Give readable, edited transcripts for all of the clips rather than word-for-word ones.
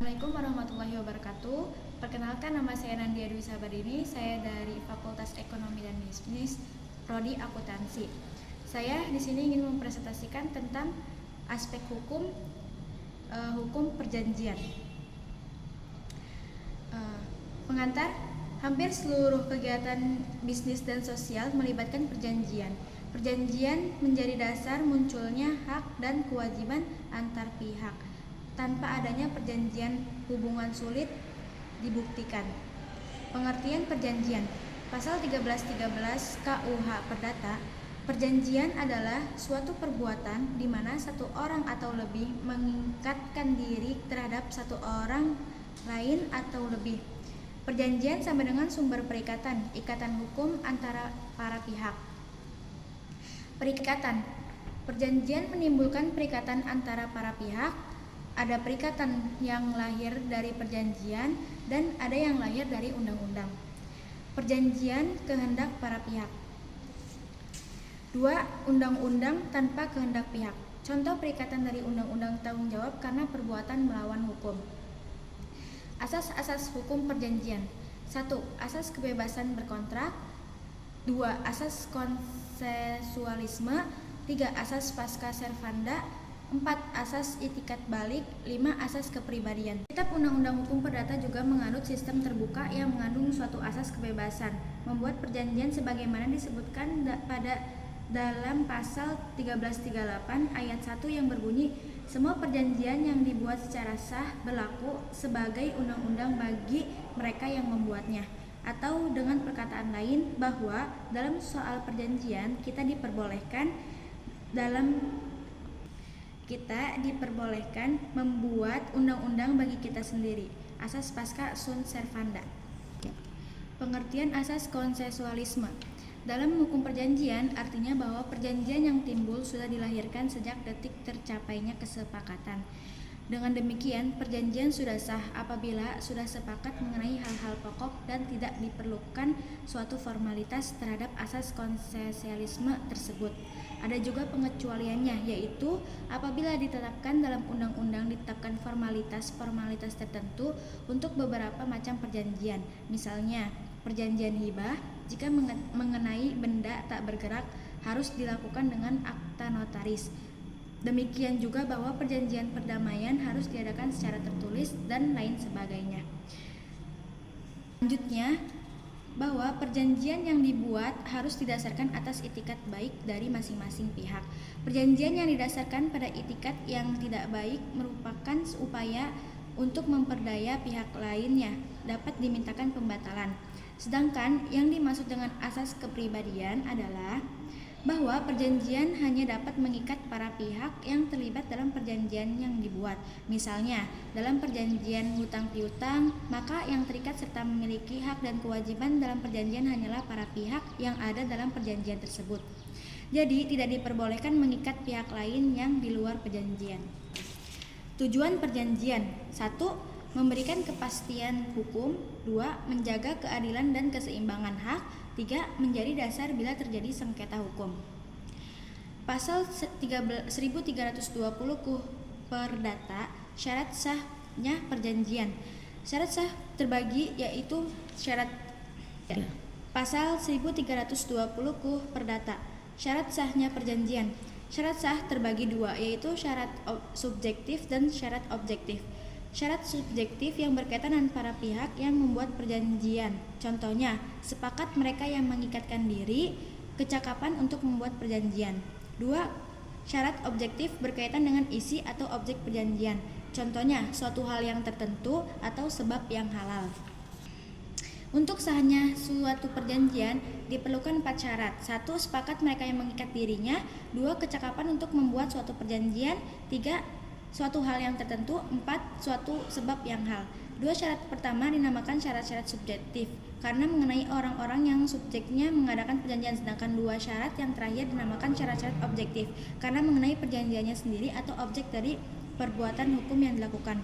Assalamualaikum warahmatullahi wabarakatuh. Perkenalkan, nama saya Nandia Dwi Sabardini. Saya dari Fakultas Ekonomi dan Bisnis, Prodi Akuntansi. Saya di sini ingin mempresentasikan tentang aspek hukum perjanjian. Pengantar, hampir seluruh kegiatan bisnis dan sosial melibatkan perjanjian. Perjanjian menjadi dasar munculnya hak dan kewajiban antar pihak. Tanpa adanya perjanjian, hubungan sulit dibuktikan. Pengertian perjanjian. Pasal 1313 KUH Perdata, perjanjian adalah suatu perbuatan di mana satu orang atau lebih mengikatkan diri terhadap satu orang lain atau lebih. Perjanjian sama dengan sumber perikatan, ikatan hukum antara para pihak. Perikatan. Perjanjian menimbulkan perikatan antara para pihak. Ada perikatan yang lahir dari perjanjian dan ada yang lahir dari undang-undang. Perjanjian kehendak para pihak. 2. Undang-undang tanpa kehendak pihak. Contoh perikatan dari undang-undang tanggung jawab karena perbuatan melawan hukum. Asas-asas hukum perjanjian. 1. Asas kebebasan berkontrak. 2. Asas konsensualisme. 3. Asas pasca servanda. 4. Asas itikat balik. 5. Asas kepribadian. Kitab Undang-Undang Hukum Perdata juga menganut sistem terbuka yang mengandung suatu asas kebebasan membuat perjanjian sebagaimana disebutkan pada dalam pasal 1338 ayat 1 yang berbunyi, semua perjanjian yang dibuat secara sah berlaku sebagai undang-undang bagi mereka yang membuatnya. Atau dengan perkataan lain, bahwa dalam soal perjanjian kita diperbolehkan membuat undang-undang bagi kita sendiri. Asas pasca sunt servanda. Pengertian asas konsensualisme. Dalam hukum perjanjian, artinya bahwa perjanjian yang timbul sudah dilahirkan sejak detik tercapainya kesepakatan. Dengan demikian, perjanjian sudah sah apabila sudah sepakat mengenai hal-hal pokok dan tidak diperlukan suatu formalitas terhadap asas konsensualisme tersebut. Ada juga pengecualiannya, yaitu apabila ditetapkan dalam undang-undang ditetapkan formalitas tertentu untuk beberapa macam perjanjian. Misalnya, perjanjian hibah jika mengenai benda tak bergerak harus dilakukan dengan akta notaris. Demikian juga bahwa perjanjian perdamaian harus diadakan secara tertulis dan lain sebagainya. Selanjutnya, bahwa perjanjian yang dibuat harus didasarkan atas itikat baik dari masing-masing pihak. Perjanjian yang didasarkan pada itikat yang tidak baik merupakan upaya untuk memperdaya pihak lainnya dapat dimintakan pembatalan. Sedangkan yang dimaksud dengan asas kepribadian adalah bahwa perjanjian hanya dapat mengikat para pihak yang terlibat dalam perjanjian yang dibuat. Misalnya, dalam perjanjian hutang piutang, maka yang terikat serta memiliki hak dan kewajiban dalam perjanjian hanyalah para pihak yang ada dalam perjanjian tersebut. Jadi, tidak diperbolehkan mengikat pihak lain yang di luar perjanjian. Tujuan perjanjian. 1. Memberikan kepastian hukum. 2. Menjaga keadilan dan keseimbangan hak. 3. Menjadi dasar bila terjadi sengketa hukum. Pasal 1320 KUH Perdata, syarat sahnya perjanjian. Syarat sah terbagi yaitu syarat Pasal 1320 KUH Perdata, syarat sahnya perjanjian. Syarat sah terbagi dua, yaitu syarat subjektif dan syarat objektif. Syarat subjektif yang berkaitan dengan para pihak yang membuat perjanjian. Contohnya, sepakat mereka yang mengikatkan diri, kecakapan untuk membuat perjanjian. 2. Syarat objektif berkaitan dengan isi atau objek perjanjian. Contohnya, suatu hal yang tertentu atau sebab yang halal. Untuk sahnya suatu perjanjian diperlukan 4 syarat. 1. Sepakat mereka yang mengikat dirinya. 2. Kecakapan untuk membuat suatu perjanjian. 3. Suatu hal yang tertentu. 4. Suatu sebab yang hal. 2 syarat pertama dinamakan syarat-syarat subjektif karena mengenai orang-orang yang subjeknya mengadakan perjanjian, sedangkan 2 syarat yang terakhir dinamakan syarat-syarat objektif karena mengenai perjanjiannya sendiri atau objek dari perbuatan hukum yang dilakukan.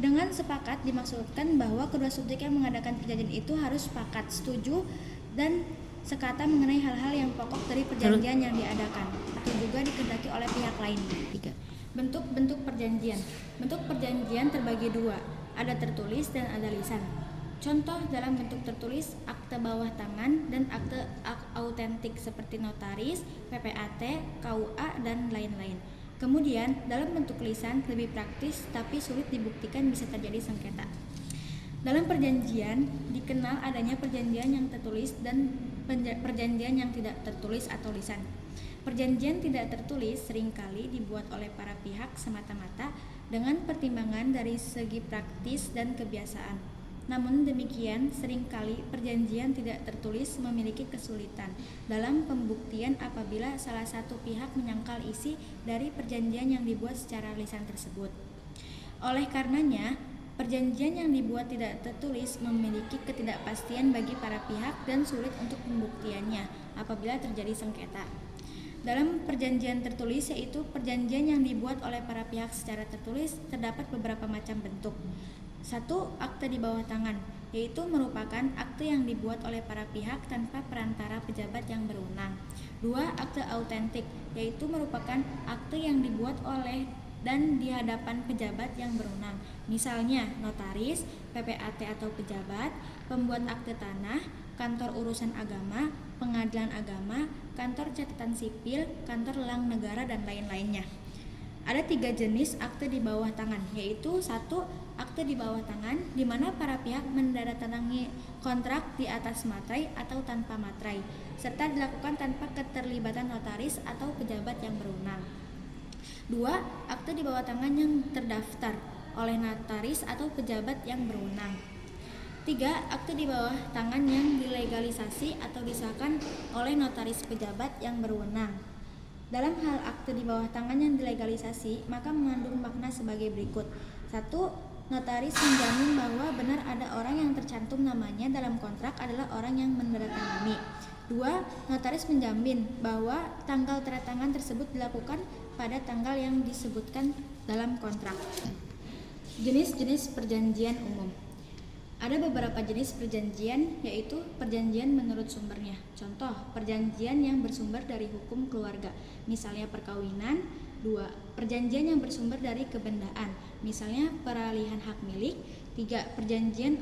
Dengan sepakat dimaksudkan bahwa kedua subjek yang mengadakan perjanjian itu harus sepakat, setuju, dan sekata mengenai hal-hal yang pokok dari perjanjian yang diadakan. Itu juga dikehendaki oleh pihak lain. 3. Bentuk-bentuk perjanjian. Bentuk perjanjian terbagi dua, ada tertulis dan ada lisan. Contoh dalam bentuk tertulis, akte bawah tangan dan akte autentik seperti notaris, PPAT, KUA, dan lain-lain. Kemudian, dalam bentuk lisan lebih praktis tapi sulit dibuktikan bisa terjadi sengketa. Dalam perjanjian, dikenal adanya perjanjian yang tertulis dan perjanjian yang tidak tertulis atau lisan. Perjanjian tidak tertulis seringkali dibuat oleh para pihak semata-mata dengan pertimbangan dari segi praktis dan kebiasaan. Namun demikian, seringkali perjanjian tidak tertulis memiliki kesulitan dalam pembuktian apabila salah satu pihak menyangkal isi dari perjanjian yang dibuat secara lisan tersebut. Oleh karenanya, perjanjian yang dibuat tidak tertulis memiliki ketidakpastian bagi para pihak dan sulit untuk pembuktiannya apabila terjadi sengketa. Dalam perjanjian tertulis, yaitu perjanjian yang dibuat oleh para pihak secara tertulis, terdapat beberapa macam bentuk. 1. Akte di bawah tangan, yaitu merupakan akte yang dibuat oleh para pihak tanpa perantara pejabat yang berwenang. 2. Akte autentik, yaitu merupakan akte yang dibuat oleh dan di hadapan pejabat yang berwenang, misalnya notaris, PPAT atau pejabat, pembuat akte tanah, kantor urusan agama, pengadilan agama, kantor catatan sipil, kantor lelang negara, dan lain-lainnya. Ada 3 jenis akte di bawah tangan, yaitu 1. Akte di bawah tangan, di mana para pihak menandatangani kontrak di atas materai atau tanpa materai, serta dilakukan tanpa keterlibatan notaris atau pejabat yang berwenang. 2. Akte di bawah tangan yang terdaftar oleh notaris atau pejabat yang berwenang. 3. Akte di bawah tangan yang dilegalisasi atau disahkan oleh notaris pejabat yang berwenang. Dalam hal akte di bawah tangan yang dilegalisasi, maka mengandung makna sebagai berikut. 1. Notaris menjamin bahwa benar ada orang yang tercantum namanya dalam kontrak adalah orang yang menandatangani. 2. Notaris menjamin bahwa tanggal tanda tangan tersebut dilakukan pada tanggal yang disebutkan dalam kontrak. Jenis-jenis perjanjian umum. Ada beberapa jenis perjanjian, yaitu perjanjian menurut sumbernya. Contoh, perjanjian yang bersumber dari hukum keluarga, misalnya perkawinan. 2. Perjanjian yang bersumber dari kebendaan, misalnya peralihan hak milik. 3. Perjanjian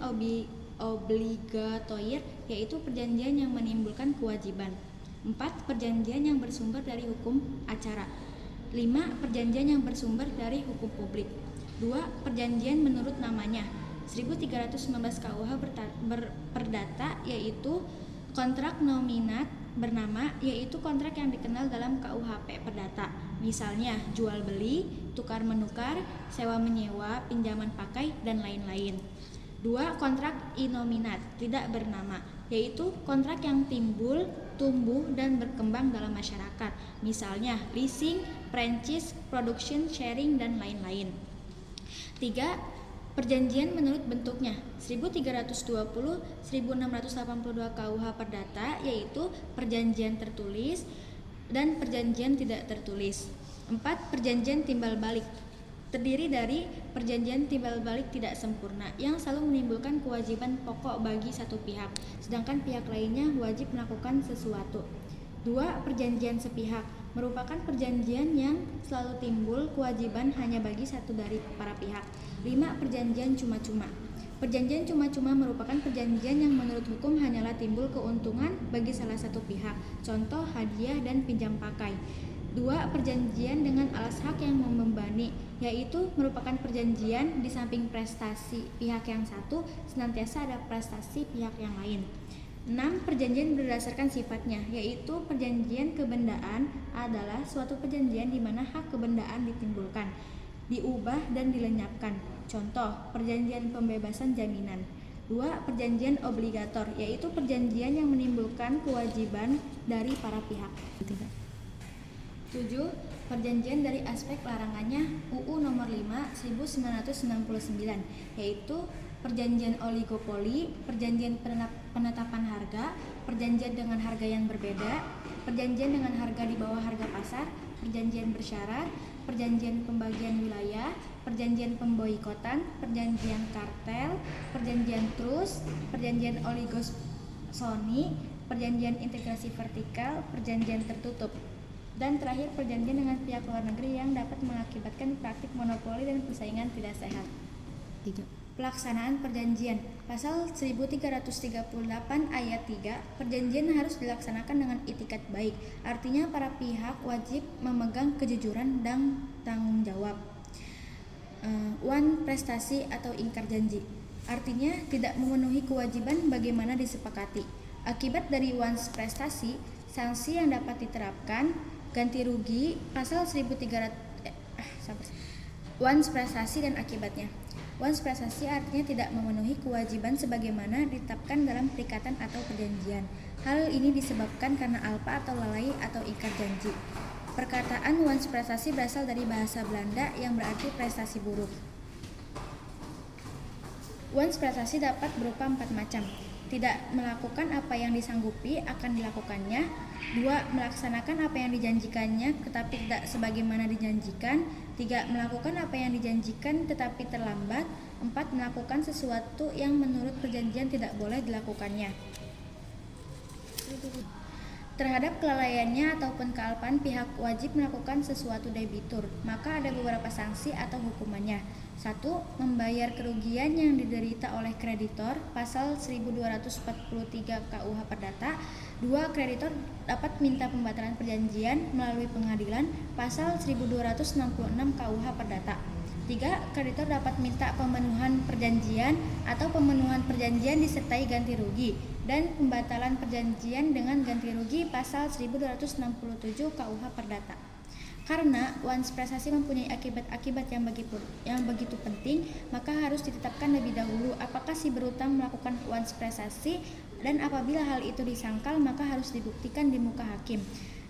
obligatoir, yaitu perjanjian yang menimbulkan kewajiban. 4. Perjanjian yang bersumber dari hukum acara. 5. Perjanjian yang bersumber dari hukum publik. 2. Perjanjian menurut namanya. 1319 KUH Perdata, yaitu kontrak nominat bernama, yaitu kontrak yang dikenal dalam KUHP Perdata, misalnya jual beli, tukar menukar, sewa menyewa, pinjaman pakai, dan lain-lain. 2. Kontrak inominat tidak bernama, yaitu kontrak yang timbul, tumbuh, dan berkembang dalam masyarakat, misalnya leasing, franchise, production, sharing, dan lain-lain. 3. Perjanjian menurut bentuknya. 1320 1682 KUH Perdata, yaitu perjanjian tertulis dan perjanjian tidak tertulis. 4. Perjanjian timbal balik terdiri dari perjanjian timbal balik tidak sempurna yang selalu menimbulkan kewajiban pokok bagi satu pihak, sedangkan pihak lainnya wajib melakukan sesuatu. 2. Perjanjian sepihak merupakan perjanjian yang selalu timbul kewajiban hanya bagi satu dari para pihak. 5. Perjanjian cuma-cuma. Perjanjian cuma-cuma merupakan perjanjian yang menurut hukum hanyalah timbul keuntungan bagi salah satu pihak, contoh hadiah dan pinjam pakai. 2. Perjanjian dengan alas hak yang membebani, yaitu merupakan perjanjian di samping prestasi pihak yang satu, senantiasa ada prestasi pihak yang lain. 6. Perjanjian berdasarkan sifatnya, yaitu perjanjian kebendaan adalah suatu perjanjian di mana hak kebendaan ditimbulkan, diubah, dan dilenyapkan. Contoh, perjanjian pembebasan jaminan. 2. Perjanjian obligator, yaitu perjanjian yang menimbulkan kewajiban dari para pihak. 7. Perjanjian dari aspek larangannya UU nomor 5 1999, yaitu perjanjian oligopoli, perjanjian penetapan harga, perjanjian dengan harga yang berbeda, perjanjian dengan harga di bawah harga pasar, perjanjian bersyarat, perjanjian pembagian wilayah, perjanjian pemboikotan, perjanjian kartel, perjanjian trust, perjanjian oligosoni, perjanjian integrasi vertikal, perjanjian tertutup. Dan terakhir, perjanjian dengan pihak luar negeri yang dapat mengakibatkan praktik monopoli dan persaingan tidak sehat. 3. Pelaksanaan perjanjian. Pasal 1338 ayat 3, perjanjian harus dilaksanakan dengan itikat baik. Artinya para pihak wajib memegang kejujuran dan tanggung jawab. Wan prestasi atau ingkar janji. Artinya tidak memenuhi kewajiban bagaimana disepakati. Akibat dari wan prestasi, sanksi yang dapat diterapkan ganti rugi pasal 1300 wan prestasi dan akibatnya. Wan prestasi artinya tidak memenuhi kewajiban sebagaimana ditetapkan dalam perikatan atau perjanjian. Hal ini disebabkan karena alpa atau lalai atau ingkar janji. Perkataan wan prestasi berasal dari bahasa Belanda yang berarti prestasi buruk. Wan prestasi dapat berupa 4 macam. Tidak melakukan apa yang disanggupi akan dilakukannya. 2. Melaksanakan apa yang dijanjikannya tetapi tidak sebagaimana dijanjikan. 3. Melakukan apa yang dijanjikan tetapi terlambat. 4. Melakukan sesuatu yang menurut perjanjian tidak boleh dilakukannya. Terhadap kelalaiannya ataupun kealpaan pihak wajib melakukan sesuatu debitur, maka ada beberapa sanksi atau hukumannya. 1. Membayar kerugian yang diderita oleh kreditor, pasal 1243 KUH Perdata. 2. Kreditor dapat minta pembatalan perjanjian melalui pengadilan, pasal 1266 KUH Perdata. 3. Kreditor dapat minta pemenuhan perjanjian atau pemenuhan perjanjian disertai ganti rugi dan pembatalan perjanjian dengan ganti rugi, pasal 1267 KUH Perdata. Karena wan prestasi mempunyai akibat-akibat yang begitu penting, maka harus ditetapkan lebih dahulu apakah si berutang melakukan wan prestasi, dan apabila hal itu disangkal maka harus dibuktikan di muka hakim.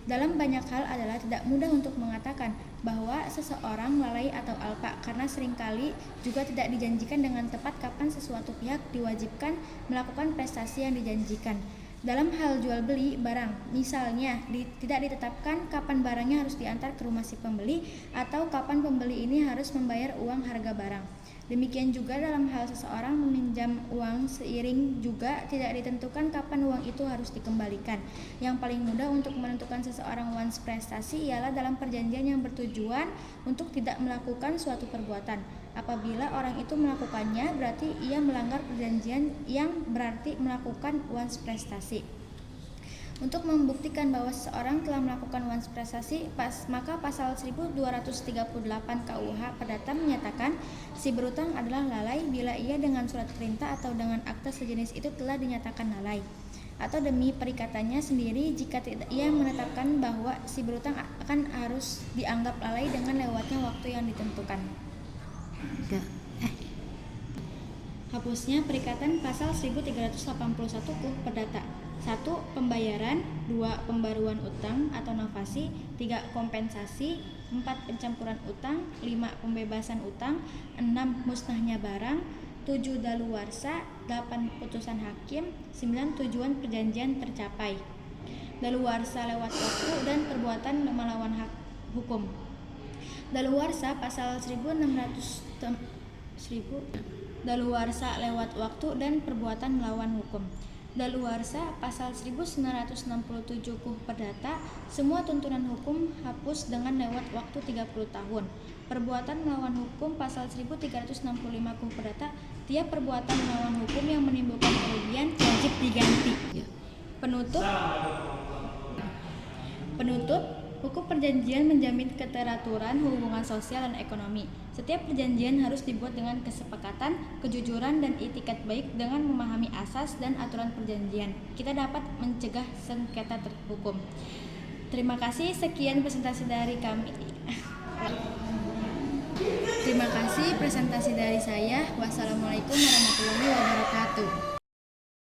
Dalam banyak hal adalah tidak mudah untuk mengatakan bahwa seseorang lalai atau alpa karena seringkali juga tidak dijanjikan dengan tepat kapan sesuatu pihak diwajibkan melakukan prestasi yang dijanjikan. Dalam hal jual beli barang, misalnya tidak ditetapkan kapan barangnya harus diantar ke rumah si pembeli atau kapan pembeli ini harus membayar uang harga barang. Demikian juga dalam hal seseorang meminjam uang seiring juga tidak ditentukan kapan uang itu harus dikembalikan. Yang paling mudah untuk menentukan seseorang wan prestasi ialah dalam perjanjian yang bertujuan untuk tidak melakukan suatu perbuatan. Apabila orang itu melakukannya, berarti ia melanggar perjanjian yang berarti melakukan wan prestasi. Untuk membuktikan bahwa seseorang telah melakukan wan prestasi, maka pasal 1238 KUH Perdata menyatakan si berutang adalah lalai bila ia dengan surat perintah atau dengan akta sejenis itu telah dinyatakan lalai, atau demi perikatannya sendiri jika tidak ia menetapkan bahwa si berutang akan harus dianggap lalai dengan lewatnya waktu yang ditentukan. Hapusnya perikatan pasal 1381 KUH Perdata. 1. Pembayaran. 2. Pembaruan utang atau nafasi. 3. Kompensasi. 4. Pencampuran utang. 5. Pembebasan utang. 6. Musnahnya barang. 7. Daluarsa. 8. Putusan hakim. 9. Tujuan perjanjian tercapai. Daluarsa lewat waktu dan perbuatan melawan hak hukum. Daluarsa pasal 1600 Daluarsa lewat waktu dan perbuatan melawan hukum. Daluarsa pasal 1967 KUH Perdata, semua tuntunan hukum hapus dengan lewat waktu 30 tahun. Perbuatan melawan hukum pasal 1365 KUH Perdata, tiap perbuatan melawan hukum yang menimbulkan kerugian wajib diganti. Penutup, hukum perjanjian menjamin keteraturan hubungan sosial dan ekonomi. Setiap perjanjian harus dibuat dengan kesepakatan, kejujuran, dan itikat baik. Dengan memahami asas dan aturan perjanjian, kita dapat mencegah sengketa hukum. Terima kasih, sekian presentasi dari kami. Terima kasih presentasi dari saya. Wassalamualaikum warahmatullahi wabarakatuh.